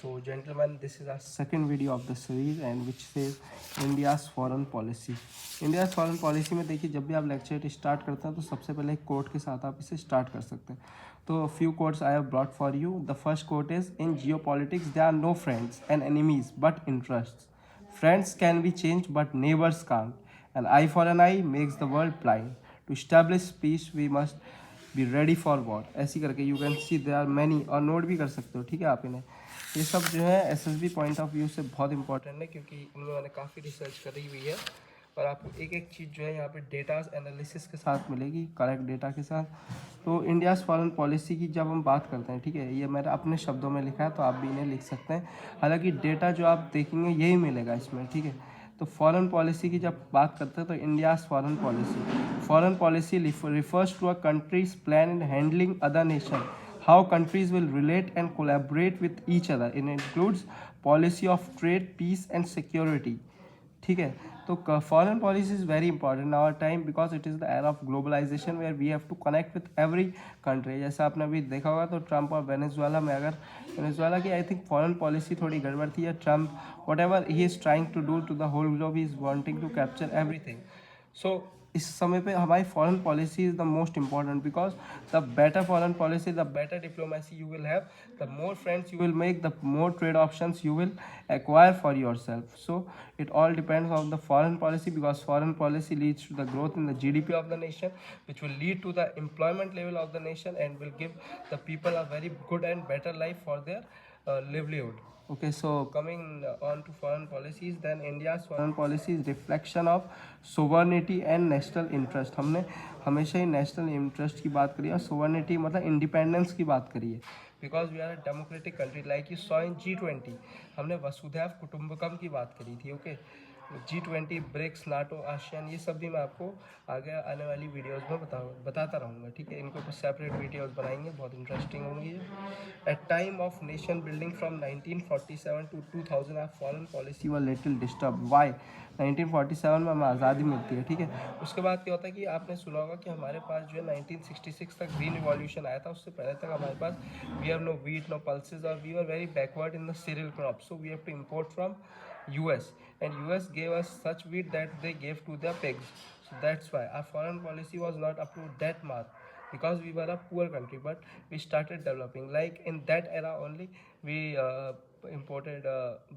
So, gentlemen, this is our second video of the series and which says India's foreign policy. India's foreign policy में देखिए, जब भी आप lecture start करते हैं तो सबसे पहले एक कोट के साथ आप इसे स्टार्ट कर सकते हैं. तो few quotes I have brought for you. The first quote is, in geopolitics there are no friends and enemies but interests. Friends can be changed but neighbors can't. An eye for an eye makes the world blind. To establish peace we must be ready for war. ऐसी करके you can see they are many, और note भी कर सकते हो. ठीक है, आप इन्हें, ये सब जो है एसएसबी पॉइंट ऑफ व्यू से बहुत इंपॉर्टेंट है क्योंकि इनमें मैंने काफ़ी रिसर्च करी हुई है और आपको एक एक चीज़ जो है यहाँ पे डेटाज एनालिसिस के साथ मिलेगी, करेक्ट डेटा के साथ. तो इंडियाज़ फॉरेन पॉलिसी की जब हम बात करते हैं, ठीक है, ये मैंने अपने शब्दों में लिखा है तो आप भी इन्हें लिख सकते हैं. हालांकि डेटा जो आप देखेंगे यही मिलेगा इसमें. ठीक है, तो फॉरेन पॉलिसी की जब बात करते हैं तो India's foreign policy refers to a countries plan in handling other nation, how countries will relate and collaborate with each other. In includes policy of trade, peace and security. ठीक है, तो foreign policy is very important in our time because it is the era of globalization where we have to connect with every country. जैसे आपने अभी देखा होगा तो Trump और वेनेजुएला में, अगर वेनेजुएला की आई थिंक फॉरेन पॉलिसी थोड़ी गड़बड़ थी, या Trump whatever he is trying to do to the whole globe, he is wanting to capture everything. So इस समय पे हमारी foreign policy is the most important because the better foreign policy, the better diplomacy you will have, the more friends you will make, the more trade options you will acquire for yourself. So it all depends on the foreign policy because foreign policy leads to the growth in the GDP of the nation, which will lead to the employment level of the nation and will give the people a very good and better life for their livelihood. Okay, so coming on to foreign policies, then India's foreign policy is reflection of sovereignty and national interest. हमने हमेशा ही national interest की बात करी है और sovereignty मतलब independence की बात करी है. Because we are a democratic country like you saw in G20, हमने वसुधैव कुटुंबकम की बात करी थी. Okay, G20, BRICS, NATO, ASEAN, ये सब भी मैं आपको आगे आने वाली वीडियोस में बताता रहूँगा. ठीक है, इनको कुछ सेपरेट वीडियोस बनाएंगे, बहुत इंटरेस्टिंग होंगी. At time of nation building from 1947 to 2000 are foreign policy were little disturb. Why? 1947 में हमें आज़ादी मिलती है. ठीक है, उसके बाद क्या होता है कि आपने सुना होगा कि हमारे पास जो है 1966 तक ग्रीन रिवॉल्यूशन आया था. उससे पहले तक हमारे पास we have no wheat, no pulses, और we were very backward in the cereal crop. So we have to import from US, and US gave us such wheat that they gave to their pigs. So that's why our foreign policy was not up to that mark because we were a poor country, but we started developing. Like in that era only, we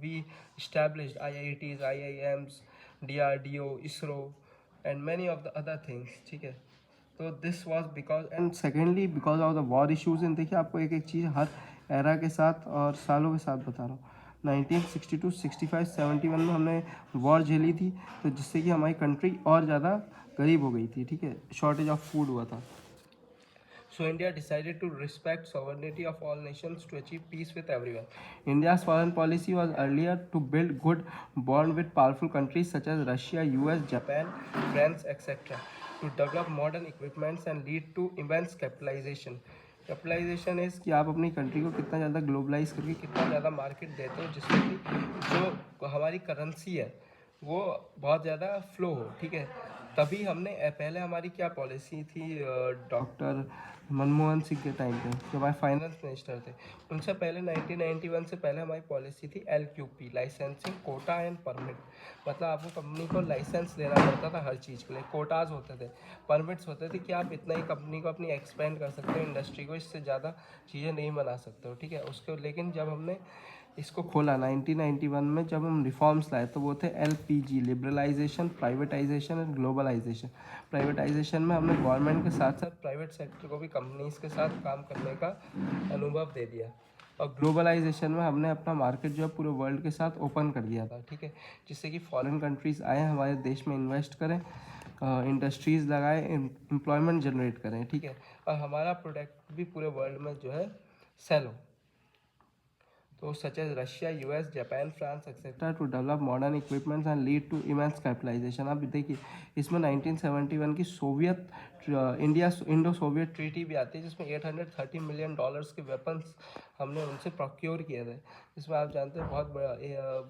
we established IITs, IIMs, DRDO, ISRO, and many of the other things. ठीक है, तो this was because, and secondly because of the war issues. इन देखिए, आपको एक एक चीज़ हर era के साथ और सालों के साथ बता रहा हूँ. 1962, 65, 71 में हमने वॉर झेली थी, तो जिससे कि हमारी कंट्री और ज़्यादा गरीब हो गई थी. ठीक है, शॉर्टेज ऑफ फूड हुआ था. So India decided to respect sovereignty of all nations to achieve peace with everyone. India's foreign policy was earlier to build good bond with powerful countries such as Russia, US, Japan, France, etc. to develop modern equipments and lead to immense capitalization. Capitalization is कि आप अपनी country को कितना ज़्यादा globalise करके कितना ज़्यादा market देते हो जिससे कि जो हमारी करेंसी है वो बहुत ज़्यादा फ्लो हो. ठीक है, तभी हमने पहले हमारी क्या पॉलिसी थी, डॉक्टर मनमोहन सिंह के टाइम पे जो हमारे फाइनेंस मिनिस्टर थे, उनसे पहले 1991 से पहले हमारी पॉलिसी थी LQP, licensing, quota and permit. मतलब आपको कंपनी को लाइसेंस लेना पड़ता था हर चीज़ के लिए. कोटाज होते थे, परमिट्स होते थे कि आप इतना ही कंपनी को अपनी एक्सपेंड कर सकते हो इंडस्ट्री को, इससे ज़्यादा चीज़ें नहीं बना सकते हो. ठीक है, उसके लेकिन जब हमने इसको खोला 1991 में, जब हम रिफॉर्म्स लाए तो वो थे LPG, liberalization, privatization and globalization. Privatization में हमने गवर्नमेंट के साथ साथ प्राइवेट सेक्टर को भी कंपनीज के साथ काम करने का अनुभव दे दिया. और ग्लोबलाइजेशन में हमने अपना मार्केट जो है पूरे वर्ल्ड के साथ ओपन कर दिया था. ठीक है, जिससे कि फॉरेन कंट्रीज़ आए हमारे देश में इन्वेस्ट करें, इंडस्ट्रीज़ लगाएं, एम्प्लॉयमेंट जनरेट करें. ठीक है, और हमारा प्रोडक्ट भी पूरे वर्ल्ड में जो है सेल हो. तो such as Russia, US, Japan, France etcetera to develop modern equipments and lead to immense capitalization. अब देखिए, इसमें 1971 की Soviet India Indo Soviet treaty भी आती है जिसमें $830 मिलियन के वेपन्स हमने उनसे प्रोक्योर किए थे. जिसमें आप जानते हैं बहुत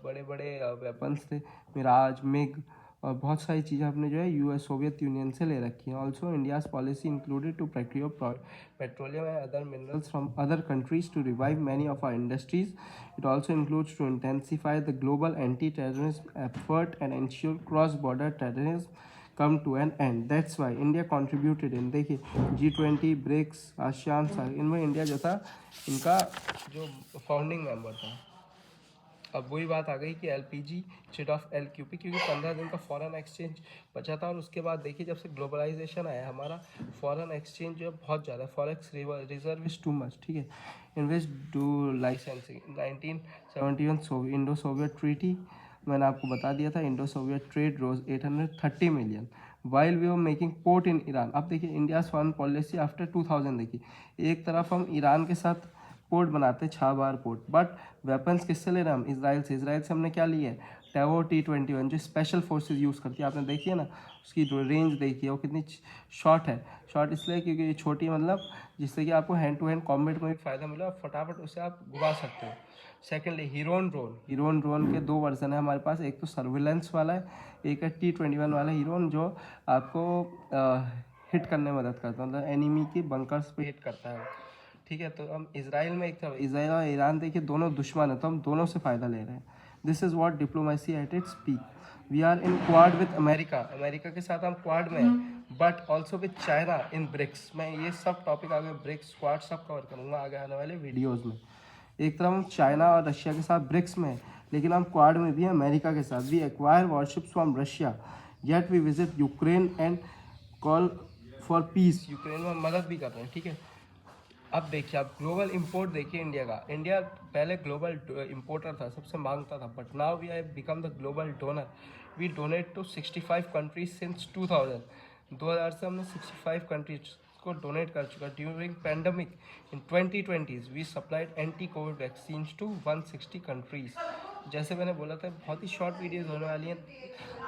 बड़े बड़े वेपन्स थे, मिराज, मिग और बहुत सारी चीज़ें हमने जो है यूएस सोवियत यूनियन से ले रखी हैं। Also India's policy included to procure petroleum and other minerals from other countries to revive many of our industries. It also includes to intensify the global anti-terrorism effort and ensure cross-border terrorism come to an end. That's why India contributed in, देखिए G20, BRICS, ASEAN, इनमें India जो था इनका जो founding member था. अब वही बात आ गई कि एलपीजी इंस्टेड ऑफ एलक्यूपी, क्योंकि 15 दिन का फॉरेन एक्सचेंज बचा था. और उसके बाद देखिए जब से ग्लोबलाइजेशन आया हमारा फॉरेन एक्सचेंज जो है बहुत ज़्यादा, forex reserve is too much. ठीक है, invest do licensing 1971 Indo Soviet treaty, मैंने आपको बता दिया था. Indo Soviet trade rose 830 million while we were making port in Iran. अब देखिए इंडिया फॉरेन पॉलिसी आफ्टर 2000, देखिए एक तरफ हम ईरान के साथ पोर्ट बनाते हैं, छाबार पोर्ट, बट वेपन्स किससे ले रहे हैं हम? इसराइल से. इसराइल से हमने क्या लिया है? टैवो T-21 जो स्पेशल फोर्सेस यूज़ करती है. आपने देखी है ना उसकी रेंज, देखिए वो कितनी शॉर्ट है. शॉर्ट इसलिए क्योंकि ये छोटी, मतलब जिससे कि आपको हैंड टू हैंड कॉम्बैट में भी फ़ायदा मिला और फटाफट उसे आप घुमा सकते हो. सेकेंडली हीरोन ड्रोन के 2 वर्जन है हमारे पास. एक तो सर्विलेंस वाला है, एक है T-21 वाला हीरोन जो आपको हिट करने में मदद करता है, मतलब एनिमी की बंकर्स पे हिट करता है. ठीक है, तो हम इसराइल में एक तरफ, इसराइल और ईरान देखिए दोनों दुश्मन है, तो हम दोनों से फ़ायदा ले रहे हैं. This is what diplomacy at its peak. We are in Quad with America, America के साथ हम क्वाड में हैं, but also with China in BRICS. मैं ये सब टॉपिक आगे ब्रिक्स क्वाड सब कवर करूँगा आगे आने वाले वीडियोज़ में. एक तरफ हम चाइना और रशिया के साथ ब्रिक्स में हैं, लेकिन हम क्वाड में भी हैं अमेरिका के साथ. We acquire warships from Russia, yet we visit Ukraine and call for peace. Ukraine में हम मदद भी कर रहे हैं. ठीक है, अब देखिए आप ग्लोबल इंपोर्ट देखिए इंडिया का. इंडिया पहले ग्लोबल इंपोर्टर था, सबसे मांगता था, but now we have become the global donor. We donate to 65 countries since 2000 से हमने 65 कंट्रीज को डोनेट कर चुका. During pandemic in 2020 we supplied anti covid vaccine to 160 countries. जैसे मैंने बोला था बहुत ही शॉर्ट वीडियोज़ होने वाली हैं,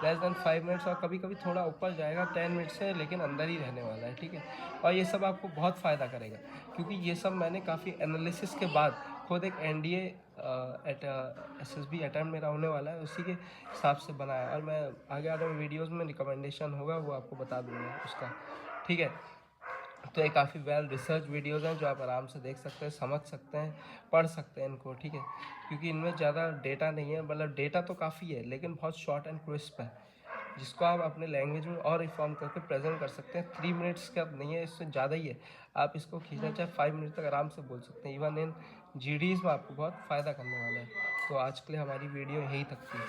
लेस देन 5 मिनट्स, और कभी कभी थोड़ा ऊपर जाएगा 10 मिनट से, लेकिन अंदर ही रहने वाला है. ठीक है, और ये सब आपको बहुत फ़ायदा करेगा, क्योंकि ये सब मैंने काफ़ी एनालिसिस के बाद खुद एक NDA SSB अटैम्प्ट मेरा होने वाला है, उसी के हिसाब से बनाया. और मैं आगे आने वाले वीडियोज़ में रिकमेंडेशन होगा वो आपको बता दूँगा उसका. ठीक है, तो ये काफ़ी वेल रिसर्च वीडियोज़ हैं जो आप आराम से देख सकते हैं, समझ सकते हैं, पढ़ सकते हैं इनको. ठीक है, क्योंकि इनमें ज़्यादा डेटा नहीं है, मतलब डेटा तो काफ़ी है लेकिन बहुत शॉर्ट एंड क्रिस्प है, जिसको आप अपने लैंग्वेज में और रिफॉर्म करके प्रेजेंट कर सकते हैं. 3 मिनट्स का नहीं है, इससे ज़्यादा ही है. आप इसको खींचना चाहे 5 मिनट तक आराम से बोल सकते हैं. इवन इन GDs में आपको बहुत फ़ायदा करने वाला है. तो आज के लिए हमारी वीडियो यहीं तक थी.